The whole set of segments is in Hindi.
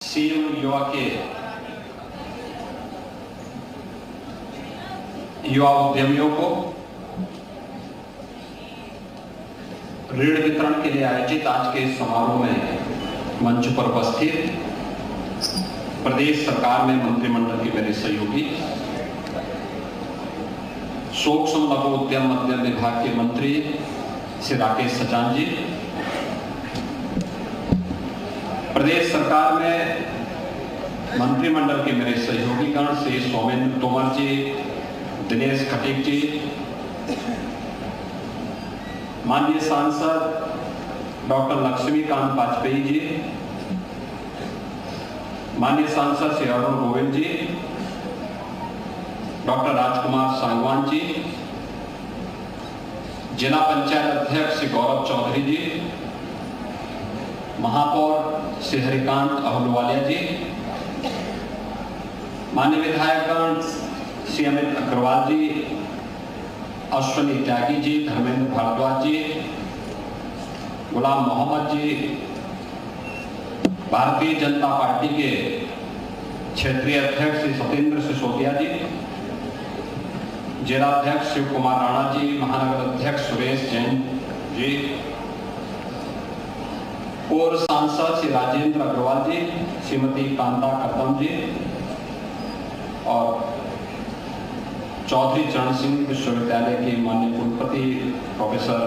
सीएम युवा के युवा उद्यमियों को ऋण वितरण के लिए आयोजित आज के समारोह में मंच पर उपस्थित प्रदेश सरकार में मंत्रिमंडल के मेरे सहयोगी, सूक्ष्म लघु उद्यम मध्यम विभाग के मंत्री श्री राकेश सचान जी, प्रदेश सरकार में मंत्रिमंडल के मेरे सहयोगीगण श्री सोमेंद्र तोमर जी, दिनेश खटीक जी, माननीय सांसद डॉक्टर लक्ष्मीकांत वाजपेयी जी, माननीय सांसद श्री अरुण गोविंद जी, डॉक्टर राजकुमार सांगवान जी, जिला पंचायत अध्यक्ष श्री गौरव चौधरी जी, महापौर श्री हरिकांत अहलूवालिया जी, माननीय विधायकगण श्री अमित अग्रवाल जी, अश्विनी त्यागी जी, धर्मेंद्र भारद्वाज जी, गुलाम मोहम्मद जी, भारतीय जनता पार्टी के क्षेत्रीय अध्यक्ष श्री सत्येंद्र सिसोदिया जी, जिलाध्यक्ष शिव कुमार राणा जी, महानगर अध्यक्ष सुरेश जैन जी, और सांसद श्री राजेंद्र अग्रवाल जी, श्रीमती कांता करदम जी, और चौधरी चरण सिंह विश्वविद्यालय की माननीय कुलपति प्रोफेसर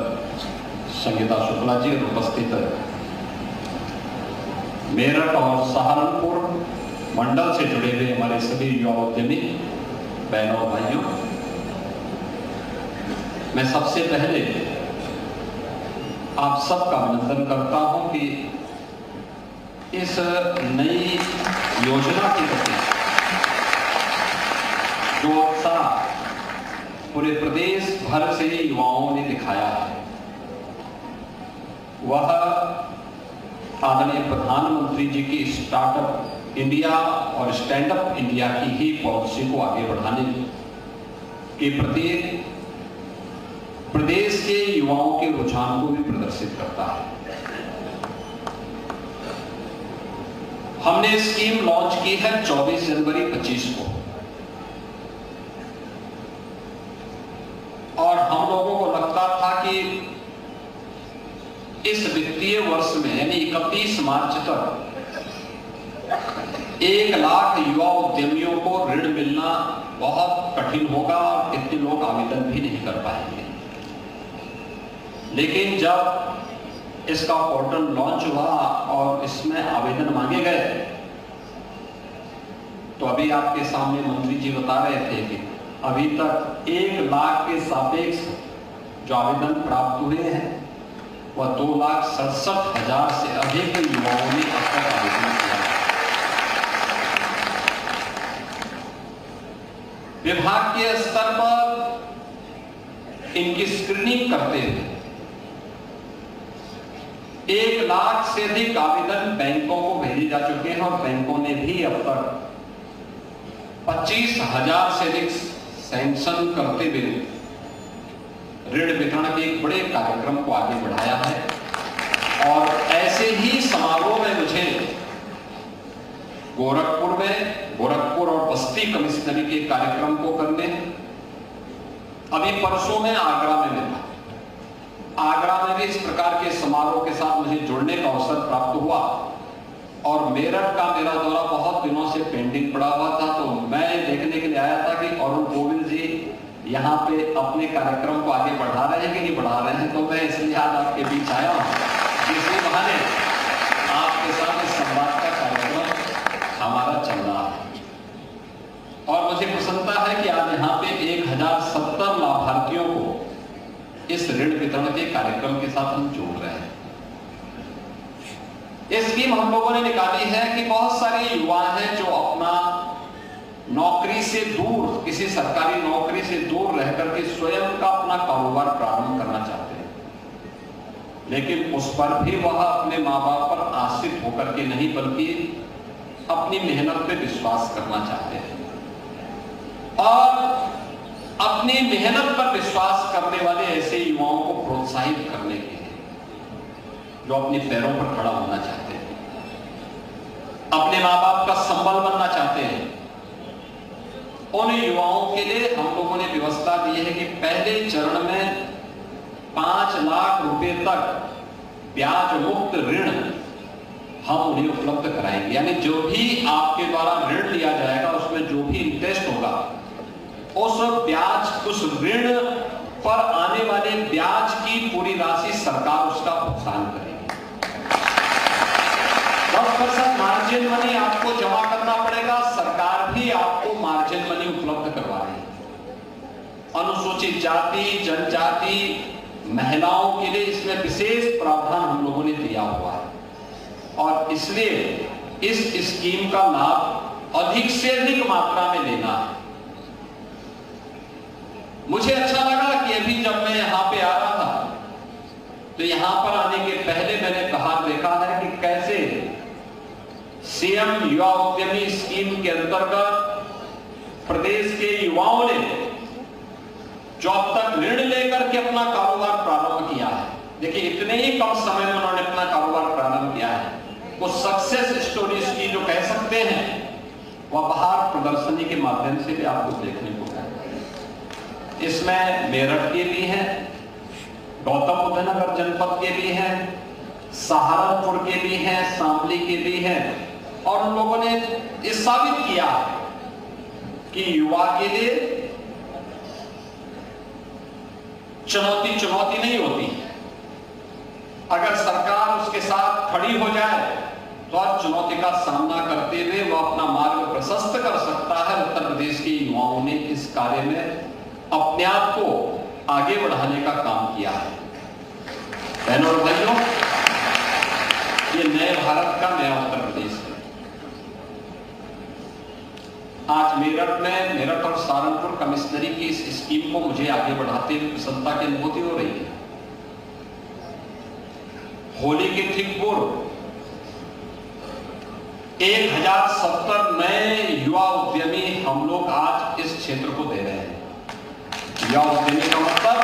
संगीता शुक्ला जी, और उपस्थित मेरठ और सहारनपुर मंडल से जुड़े हुए हमारे सभी युवा उद्यमी बहनों और भाइयों, मैं सबसे पहले आप सबका अभिनंदन करता हूं कि इस नई योजना के प्रति जो उत्साह पूरे प्रदेश भर से युवाओं ने दिखाया है, वह आदरणीय प्रधानमंत्री जी की स्टार्टअप इंडिया और स्टैंडअप इंडिया की ही पॉलिसी को आगे बढ़ाने के प्रति प्रदेश के युवाओं के रुझान को भी प्रदर्शित करता है। हमने स्कीम लॉन्च की है 24 जनवरी 25 को, और हम लोगों को लगता था कि इस वित्तीय वर्ष में यानी 31 मार्च तक 1 लाख युवा उद्यमियों को ऋण मिलना बहुत कठिन होगा और इतने लोग आवेदन भी नहीं कर पाएंगे। लेकिन जब इसका पोर्टल लॉन्च हुआ और इसमें आवेदन मांगे गए, तो अभी आपके सामने मंत्री जी बता रहे थे कि अभी तक 1 लाख के सापेक्ष जो आवेदन प्राप्त हुए हैं, वह 2,67,000 से अधिक युवाओं ने अब तक आवेदन किया है। विभाग के स्तर पर इनकी स्क्रीनिंग करते हुए 1 लाख से अधिक आवेदन बैंकों को भेजे जा चुके हैं, और बैंकों ने भी अब तक 25,000 से अधिक सैंक्शन करते हुए ऋण वितरण के एक बड़े कार्यक्रम को आगे बढ़ाया है। और ऐसे ही समारोह में मुझे गोरखपुर और बस्ती कमिश्नरी के कार्यक्रम को करने, अभी परसों में आगरा में मिला। आगरा में भी इस प्रकार के समारोह के साथ मुझे जुड़ने का अवसर प्राप्त हुआ, और मेरठ का मेरा दौरा बहुत दिनों से पेंडिंग पड़ा हुआ था, तो मैं देखने के लिए आया था कि अरुण गोविंद जी यहाँ पे अपने कार्यक्रम को आगे बढ़ा रहे हैं कि नहीं बढ़ा रहे हैं। तो मैं इसलिए आज आपके बीच आया हूँ, इसी बहाने आपके साथ इस संवाद का कार्यक्रम हमारा चल रहा है। और मुझे प्रसन्नता है कि आज यहाँ पे 1070 लाभार्थियों को इस ऋण वितरण के कार्यक्रम के साथ हम जोड़ रहे हैं। ये स्कीम हम लोगों ने निकाली है कि बहुत सारे युवा हैं जो अपना नौकरी से दूर, किसी सरकारी नौकरी से दूर रह करके स्वयं का अपना कारोबार प्रारंभ करना चाहते हैं, लेकिन उस पर भी वह अपने माँ बाप पर आश्रित होकर के नहीं, बल्कि अपनी मेहनत पे विश्वास करना चाहते हैं। और अपनी मेहनत पर विश्वास करने वाले ऐसे युवाओं को प्रोत्साहित करने के लिए जो अपने पैरों पर खड़ा होना चाहते हैं। अपने मां बाप का संबल बनना चाहते हैं, उन युवाओं के लिए हम लोगों ने व्यवस्था दी है कि पहले चरण में 5 लाख रुपए तक ब्याज मुक्त ऋण हम उन्हें उपलब्ध कराएंगे। यानी जो भी आपके द्वारा ऋण लिया जाएगा उसमें जो भी इंटरेस्ट होगा, उस ऋण पर आने वाले ब्याज की पूरी राशि सरकार उसका भुगतान करेगी। 10% मार्जिन मनी आपको जमा करना पड़ेगा, सरकार भी आपको मार्जिन मनी उपलब्ध करवा रही है। अनुसूचित जाति, जनजाति, महिलाओं के लिए इसमें विशेष प्रावधान हम लोगों ने दिया हुआ है और इसलिए इस स्कीम का लाभ अधिक से अधिक मात्रा में लेना है। मुझे अच्छा लगा कि अभी जब मैं यहां पे आ रहा था तो यहां पर आने के पहले मैंने बाहर देखा है कि कैसे सीएम युवा उद्यमी स्कीम के अंतर्गत प्रदेश के युवाओं ने जो अब तक ऋण लेकर के अपना कारोबार प्रारंभ किया है, देखिए इतने ही कम समय में उन्होंने अपना कारोबार प्रारंभ किया है, वो सक्सेस स्टोरीज की जो कह सकते हैं वह बाहर प्रदर्शनी के माध्यम से भी आपको देखने को मिलेगा। इसमें मेरठ के भी हैं, गौतम बुद्ध नगर जनपद के भी हैं, सहारनपुर के भी हैं, शामली के भी हैं और उन लोगों ने ये साबित किया कि युवा के लिए चुनौती नहीं होती। अगर सरकार उसके साथ खड़ी हो जाए तो हर चुनौती का सामना करते हुए वह अपना मार्ग प्रशस्त कर सकता है। उत्तर प्रदेश के युवाओं ने इस कार्य में अपने आप को आगे बढ़ाने का काम किया है। बहनों और भाइयों, ये नए भारत का नया उत्तर प्रदेश है। आज मेरठ और सहारनपुर कमिश्नरी की इस स्कीम को मुझे आगे बढ़ाते हुए प्रसन्नता की अनुभूति हो रही है। होली के ठीक पूर्व 1070 नए युवा उद्यमी हम लोग आज इस क्षेत्र को दे रहे हैं। युवा उद्यमी का मतलब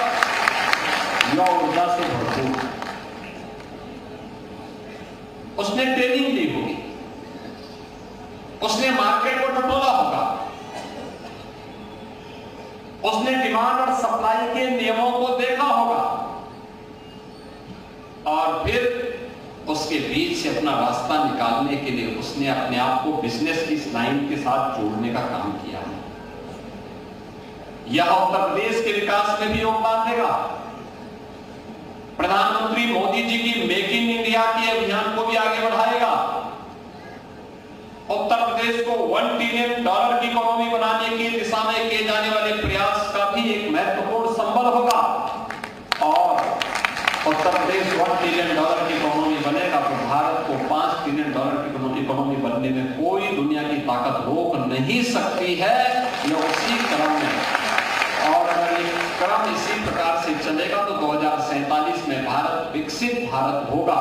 युवा ऊर्जा से भरपूर, उसने ट्रेनिंग ली होगी, उसने मार्केट को टटोला होगा, उसने डिमांड और सप्लाई के नियमों को देखा होगा और फिर उसके बीच से अपना रास्ता निकालने के लिए उसने अपने आप को बिजनेस की इस लाइन के साथ जोड़ने का काम किया है। यह उत्तर प्रदेश के विकास में भी योगदान देगा। प्रधानमंत्री मोदी जी की मेक इन इंडिया के अभियान को भी आगे बढ़ाएगा। उत्तर प्रदेश को $1 ट्रिलियन की इकोनॉमी बनाने की दिशा में किए जाने वाले प्रयास का भी एक महत्वपूर्ण संबल होगा और उत्तर प्रदेश $1 ट्रिलियन की इकोनॉमी बनेगा तो भारत को $5 ट्रिलियन की इकोनॉमी बनने में कोई दुनिया की ताकत रोक नहीं सकती है। यह उसी क्रम में और अगर ये क्रम इसी प्रकार से चलेगा तो 2047 में भारत विकसित भारत होगा,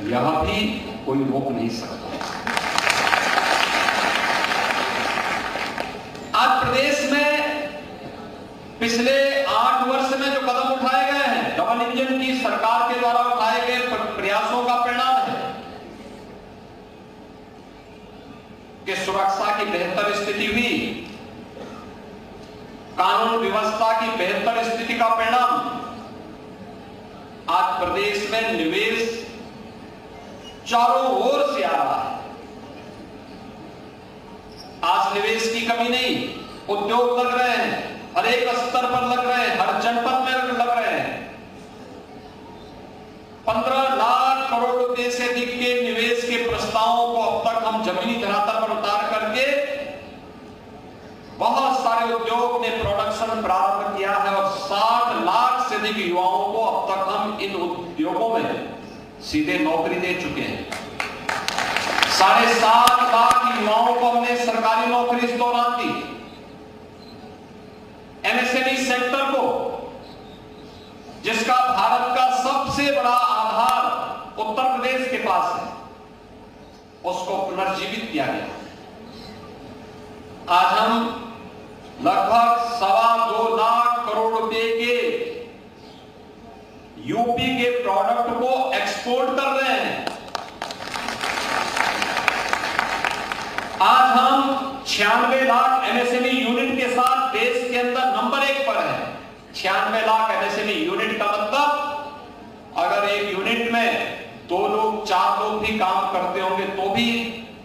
यह भी कोई रोक नहीं सकता। आज प्रदेश में पिछले 8 वर्ष में जो कदम उठाए गए हैं, डबल इंजन की सरकार के द्वारा उठाए गए प्रयासों का परिणाम है कि सुरक्षा की बेहतर स्थिति हुई, कानून व्यवस्था की बेहतर स्थिति का परिणाम आज प्रदेश में निवेश चारों ओर से आ रहा है। आज निवेश की कमी नहीं, उद्योग लग रहे हैं, हर एक स्तर पर लग रहे हैं, हर जनपद में लग रहे हैं। 15 लाख करोड़ रुपए से अधिक के निवेश के प्रस्तावों को अब तक हम जमीनी धरातल पर उतार करके बहुत सारे उद्योग ने प्रोडक्शन प्रारंभ किया है और 60 लाख से अधिक युवाओं को अब तक हम इन उद्योगों में सीधे नौकरी दे चुके हैं। 7.5 लाख युवाओं को हमने सरकारी नौकरी इस दौरान दी। एमएसएमई सेक्टर को, जिसका भारत का सबसे बड़ा आधार उत्तर प्रदेश के पास है, उसको पुनर्जीवित किया गया। आज हम लगभग 2.25 लाख करोड़ रुपए के यूपी के प्रोडक्ट को एक्सपोर्ट कर रहे हैं। 96 लाख एमएसएमई यूनिट के साथ देश के अंदर नंबर 1 पर है। 96 लाख एमएसएमई यूनिट का मतलब अगर एक यूनिट में 2 लोग 4 लोग भी काम करते होंगे तो भी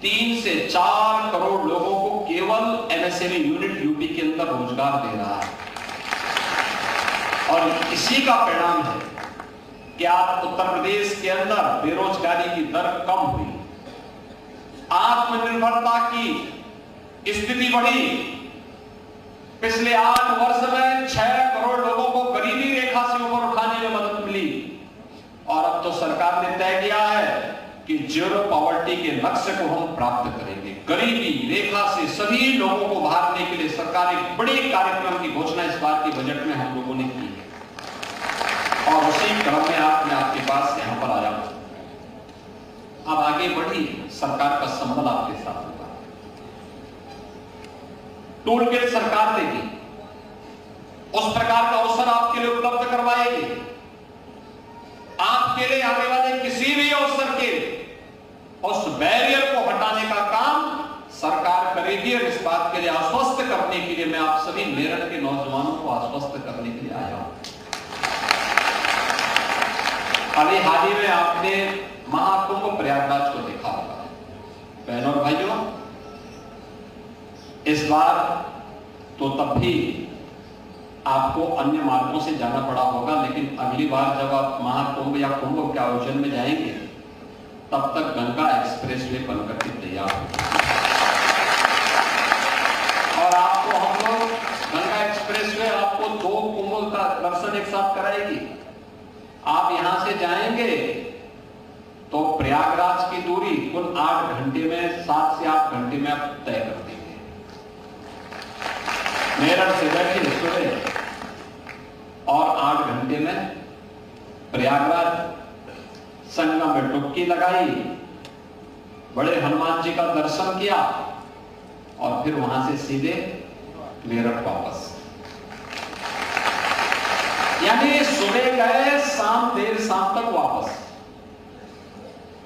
3 से 4 करोड़ लोगों को केवल एमएसएमई यूनिट यूपी के अंदर रोजगार दे रहा है। और इसी का परिणाम है कि आज उत्तर प्रदेश के अंदर बेरोजगारी की दर कम हुई, आत्मनिर्भरता की स्थिति बढ़ी। पिछले 8 वर्ष में 6 करोड़ लोगों को गरीबी रेखा से ऊपर उठाने में मदद मिली और अब तो सरकार ने तय किया है कि जीरो पॉवर्टी के लक्ष्य को हम प्राप्त करेंगे। गरीबी रेखा से सभी लोगों को उभारने के लिए सरकार एक बड़े कार्यक्रम की घोषणा इस बार के बजट में हम लोगों ने की है और उसी क्रम में मैं आपके पास यहां पर आया हूं। अब आगे बढ़ी, सरकार का संबल आपके साथ होगा। टूल किट सरकार देगी, उस प्रकार का अवसर आपके लिए उपलब्ध करवाएगी। आपके लिए आने वाले किसी भी अवसर के उस बैरियर को हटाने का काम सरकार करेगी और इस बात के लिए आश्वस्त करने के लिए मैं आप सभी मेरठ के नौजवानों को आश्वस्त करने के लिए आया हूं। अभी हाल ही में आपने महाकुंभ प्रयागराज को देखा होगा। बहनों और भाइयों, इस बार तो तब भी आपको अन्य मार्गों से जाना पड़ा होगा, लेकिन अगली बार जब आप महाकुंभ या कुंभ के आयोजन में जाएंगे तब तक गंगा एक्सप्रेसवे बनकर के तैयार होगी और आपको हम लोग गंगा एक्सप्रेसवे आपको 2 कुंभ का दर्शन एक साथ कराएगी। आप यहां से जाएंगे तो प्रयागराज की दूरी कुल 8 घंटे में, 7 से 8 घंटे में आप तय कर देंगे। मेरठ से बैठे सुबह और 8 घंटे में प्रयागराज संगम में डुबकी लगाई, बड़े हनुमान जी का दर्शन किया और फिर वहां से सीधे मेरठ वापस। यानी सुबह गए, देर शाम तक वापस।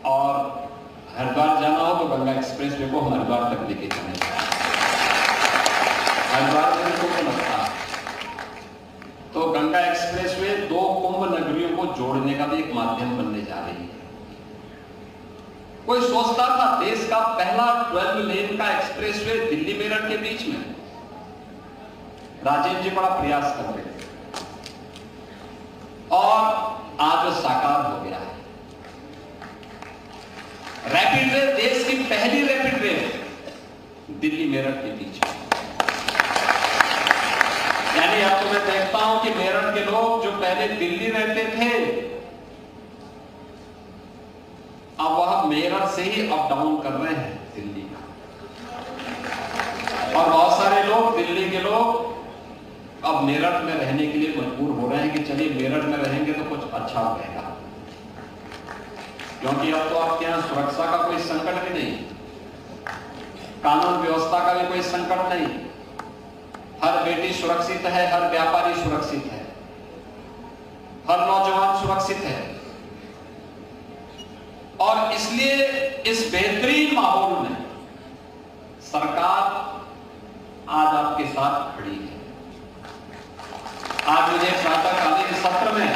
और हरिद्वार जाना हो तो गंगा एक्सप्रेसवे को हरिद्वार तक लेके जाने, हरिद्वार में कुंभ लगता है तो गंगा एक्सप्रेसवे 2 कुंभ नगरियों को जोड़ने का भी एक माध्यम बनने जा रही है। कोई सोचता था देश का पहला 12 लेन का एक्सप्रेसवे दिल्ली मेरठ के बीच में, राजेंद्र जी बड़ा प्रयास कर रहे थे और आज साकार हो गया है। रैपिड रेल, देश की पहली रैपिड रेल दिल्ली मेरठ के बीच में। यानी अब तो मैं देखता हूं कि मेरठ के लोग जो पहले दिल्ली रहते थे अब वह मेरठ से ही अप डाउन कर रहे हैं दिल्ली का, और बहुत सारे लोग दिल्ली के लोग अब मेरठ में रहने के लिए मजबूर हो रहे हैं कि चलिए मेरठ में रहेंगे तो कुछ अच्छा रहेगा, क्योंकि अब तो आपके यहां सुरक्षा का कोई संकट भी नहीं, कानून व्यवस्था का भी कोई संकट नहीं, हर बेटी सुरक्षित है, हर व्यापारी सुरक्षित है, हर नौजवान सुरक्षित है। और इसलिए इस बेहतरीन माहौल में सरकार आज आपके साथ खड़ी है। आज मुझे प्रातःकालीन सत्र में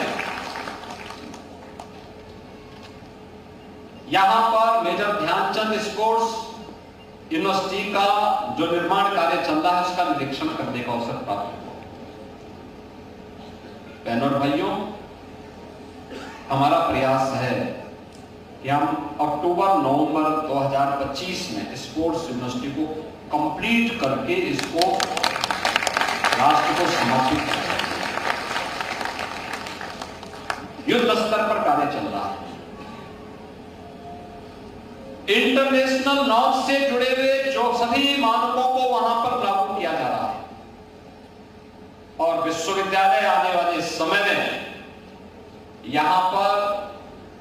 यहां पर मेजर ध्यानचंद स्पोर्ट्स यूनिवर्सिटी का जो निर्माण कार्य चल रहा है उसका निरीक्षण करने का अवसर प्राप्त हुआ। बहनों और भाइयों, हमारा प्रयास है कि हम अक्टूबर-नवंबर 2025 में स्पोर्ट्स यूनिवर्सिटी को कंप्लीट करके इसको राष्ट्र को समर्पित करें। युद्ध स्तर पर कार्य चल रहा है, इंटरनेशनल नॉर्म्स से जुड़े हुए जो सभी मानकों को वहां पर लागू किया जा रहा है और विश्वविद्यालय आने वाले समय में यहां पर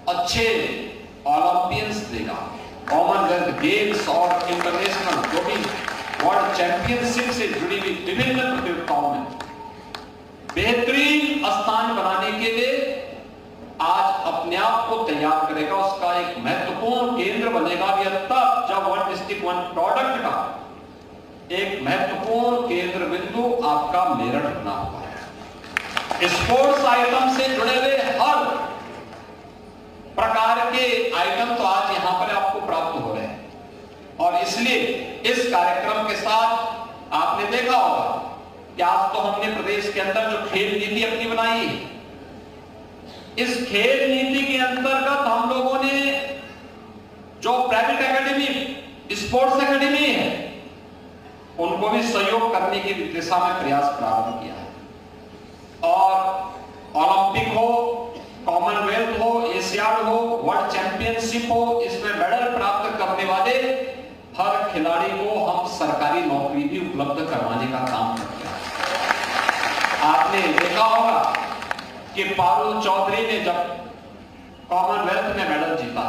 अच्छे ओलंपियंस देगा, कॉमनवेल्थ गेम्स और इंटरनेशनल जो भी वर्ल्ड चैंपियनशिप से जुड़ी हुई विभिन्न प्रतियोगिताओं में बेहतरीन स्थान बनाने के लिए आज अपने आप को तैयार करेगा, उसका एक महत्वपूर्ण केंद्र बनेगा। भी तब जब वन डिस्ट्रिक्ट वन प्रोडक्ट का एक महत्वपूर्ण केंद्र बिंदु आपका मेरठ बना हुआ है। स्पोर्ट्स आइटम से जुड़े हुए हर प्रकार के आइटम तो आज यहां पर आपको प्राप्त हो रहे हैं और इसलिए इस कार्यक्रम के साथ आपने देखा होगा कि आज तो हमने प्रदेश के अंदर जो खेल नीति अपनी बनाई है, इस खेल नीति के अंतर्गत हम लोगों ने जो प्राइवेट एकेडमी, स्पोर्ट्स एकेडमी है, उनको भी सहयोग करने की दिशा में प्रयास प्रारंभ किया है और ओलंपिक हो, कॉमनवेल्थ हो, एशियाड हो, वर्ल्ड चैंपियनशिप हो, इसमें मेडल प्राप्त करने वाले हर खिलाड़ी को हम सरकारी नौकरी भी उपलब्ध करवाने का काम करते हैं। आपने देखा होगा कि पारुल चौधरी ने जब कॉमनवेल्थ में मेडल जीता,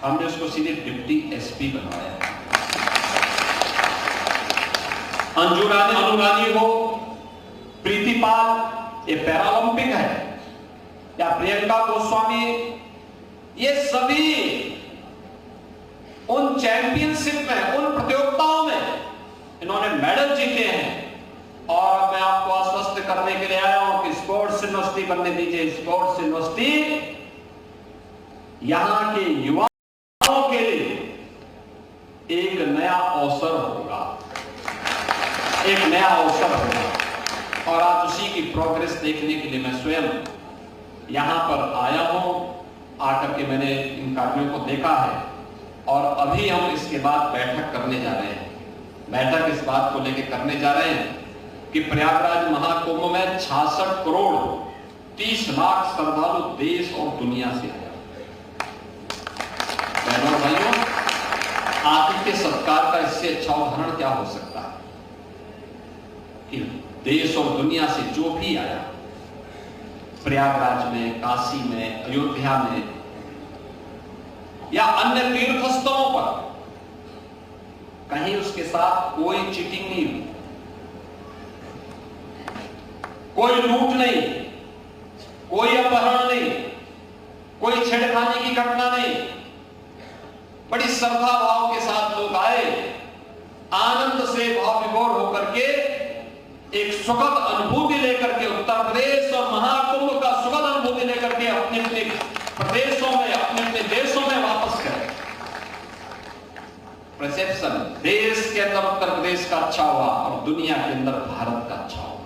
हमने उसको सीधे डिप्टी एसपी बनवाया। अंजू रानी हो, प्रीति पाल, ये पैरालंपिक है, या प्रियंका गोस्वामी, ये सभी उन चैंपियनशिप में, उन प्रतियोगिताओं में इन्होंने मेडल जीते हैं और मैं आपको आश्वस्त करने के लिए आया हूं कि स्पोर्ट्स यूनिवर्सिटी बनने दीजिए। स्पोर्ट्स यूनिवर्सिटी यहां के युवाओं के लिए एक नया अवसर होगा, एक नया अवसर होगा और आज उसी की प्रोग्रेस देखने के लिए मैं स्वयं यहां पर आया हूं। आकर के मैंने इन कार्यों को देखा है और अभी हम इसके बाद बैठक करने जा रहे हैं। बैठक इस बात को लेकर करने जा रहे हैं कि प्रयागराज महाकुंभ में 66 करोड़ 30 लाख श्रद्धालु देश और दुनिया से आए। बहनों और भाइयों, आतिथ्य सत्कार का इससे अच्छा उदाहरण क्या हो सकता है कि देश और दुनिया से जो भी आया, प्रयागराज में, काशी में, अयोध्या में या अन्य तीर्थ स्थलों पर कहीं उसके साथ कोई चीटिंग नहीं हुई, कोई लूट नहीं, कोई अपहरण नहीं, कोई छेड़खानी की घटना नहीं। बड़ी श्रद्धा भाव के साथ लोग आए, आनंद से भाव विभोर होकर के एक सुखद अनुभूति लेकर के उत्तर प्रदेश और महाकुंभ का सुखद अनुभूति लेकर के अपने अपने प्रदेशों में, अपने अपने देशों में वापस करें। परसेप्शन देश के अंदर उत्तर प्रदेश का अच्छा हुआ और दुनिया के अंदर भारत का अच्छा हुआ।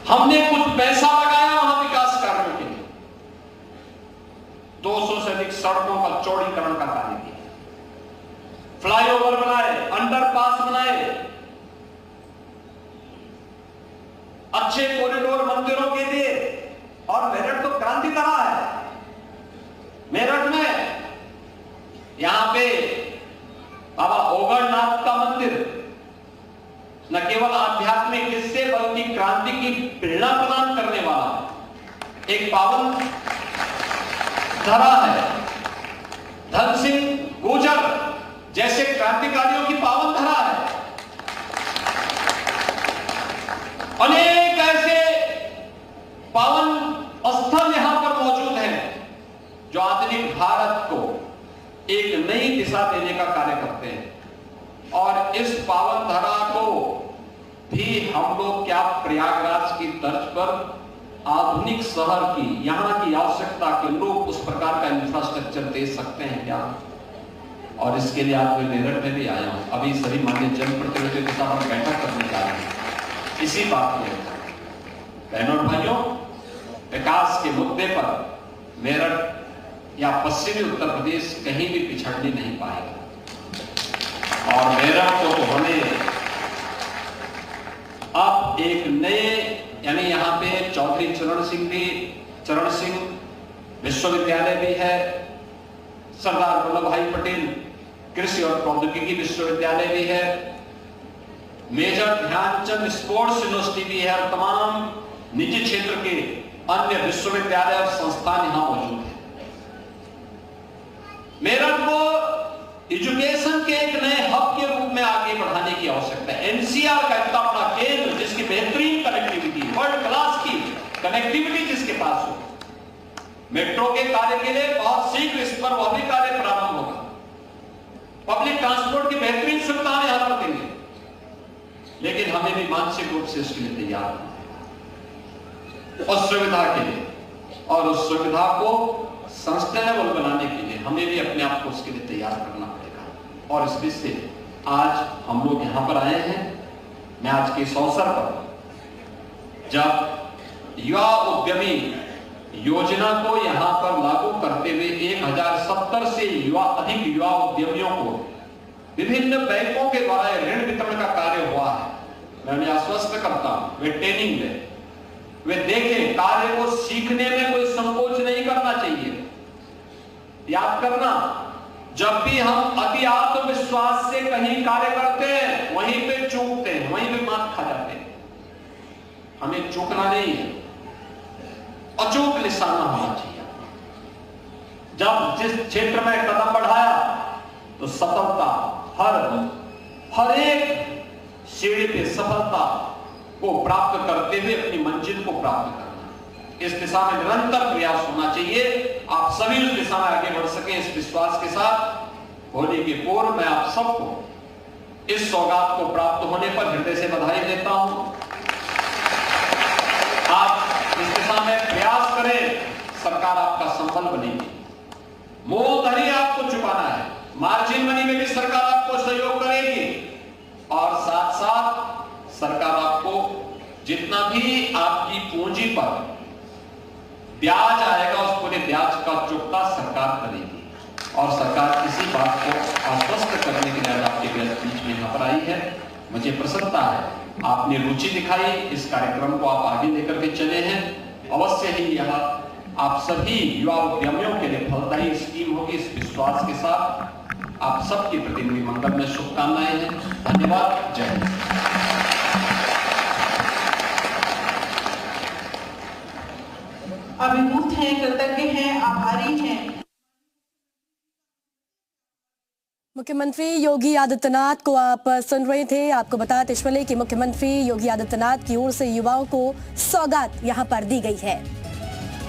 हमने कुछ पैसा लगाया वहां विकास कार्यों के लिए, 200 से अधिक सड़कों का चौड़ीकरण का कार्य किया, फ्लाईओवर बनाए, अंडरपास बनाए, अच्छे कॉरिडोर मंदिरों के लिए। और मेरठ तो क्रांति करा है। मेरठ में यहां पे बाबा ओगरनाथ का मंदिर न केवल आध्यात्मिक हिस्से बल्कि क्रांति की प्रेरणा प्रदान करने वाला एक पावन धरा है। धन सिंह गुर्जर जैसे क्रांतिकारियों की पावन धरा है। अनेक ऐसे पावन स्थल यहां पर मौजूद हैं जो आधुनिक भारत को एक नई दिशा देने का कार्य करते हैं। और इस पावन धरा को भी हम लोग क्या प्रयागराज की तर्ज पर आधुनिक शहर की, यहां की आवश्यकता के अनुरूप उस प्रकार का इंफ्रास्ट्रक्चर दे सकते हैं क्या? और इसके लिए आज मैं मेरठ में भी आया हूं। अभी सभी माननीय जनप्रतिनिधियों के साथ हम बैठक करने जा रहे हैं इसी बात में। बहनों और भाइयों, विकास के मुद्दे पर मेरठ या पश्चिमी उत्तर प्रदेश कहीं भी पिछड़ने नहीं पाएगा। और मेरठ को तो हमें अब एक नए, यानी यहां पे चौधरी चरण सिंह विश्वविद्यालय भी है, सरदार वल्लभ भाई पटेल कृषि और प्रौद्योगिकी विश्वविद्यालय भी है, मेजर ध्यानचंद स्पोर्ट्स यूनिवर्सिटी भी है और तमाम निजी क्षेत्र के अन्य विश्वविद्यालय और संस्थान यहां मौजूद है। मेरठ को एजुकेशन के एक नए हब के रूप में आगे बढ़ाने की आवश्यकता है। एनसीआर का इतना बड़ा केंद्र जिसकी बेहतरीन कनेक्टिविटी, वर्ल्ड क्लास की कनेक्टिविटी जिसके पास हो, मेट्रो के कार्य के लिए बहुत शीघ्र इस पर वह भी कार्य प्रारंभ होगा। पब्लिक लेकिन हमें भी मानसिक रूप से उसके लिए तैयार होना है उस सुविधा के लिए, और उस सुविधा को सस्टेनेबल बनाने के लिए हमें भी अपने आप को उसके लिए तैयार करना पड़ेगा। और इसलिए से आज हम लोग यहां पर आए हैं। मैं आज के इस अवसर पर जब युवा उद्यमी योजना को यहां पर लागू करते हुए 1070 से अधिक युवा उद्यमियों को विभिन्न बैंकों के द्वारा ऋण वितरण का कार्य हुआ है, मैं उन्हें आश्वस्त करता हूं वे ट्रेनिंग लें, वे देखें, कार्य को सीखने में कोई संकोच नहीं करना चाहिए। याद करना, जब भी हम अति आत्मविश्वास से कहीं कार्य करते हैं वहीं पे चूकते हैं, वहीं पे मात खा जाते हैं। हमें चूकना नहीं है, अचूक निशाना होना चाहिए। जब जिस क्षेत्र में कदम बढ़ाया तो सफलता हर एक सीढ़ी पे सफलता को प्राप्त करते हुए अपनी मंजिल को प्राप्त करना, इस दिशा में निरंतर प्रयास होना चाहिए। आप सभी उस दिशा में आगे बढ़ सकें, इस विश्वास के साथ होली के पूर्व मैं आप सबको इस सौगात को प्राप्त होने पर हृदय से बधाई देता हूं। आप इस दिशा में प्रयास करें, सरकार आपका संबल बनेगी। मूलधन आपको चुकाना है, मार्जिन मनी में भी सरकार आपको सहयोग करेगी, और साथ साथ सरकार आपको जितना भी आपकी पूंजी पर ब्याज आएगा उस पूरे ब्याज का चुकता सरकार करेगी। और सरकार किसी बात को आश्वस्त करने के लिए आपके बीच में यहां पर आई है। मुझे प्रसन्नता है, आपने रुचि दिखाई, इस कार्यक्रम को आप आगे लेकर के चले हैं। अवश्य ही यह आप सभी युवा उद्यमियों के लिए फलदायी स्कीम होगी, इस विश्वास के साथ आप सबके प्रति मेरी मंगल में शुभकामनाएं हैं। धन्यवाद। जय हिंद। अभिभूत हैं, कृतज्ञ हैं, आभारी हैं। मुख्यमंत्री योगी आदित्यनाथ को आप सुन रहे थे। आपको बताते चले कि मुख्यमंत्री योगी आदित्यनाथ की ओर से युवाओं को सौगात यहां पर दी गई है।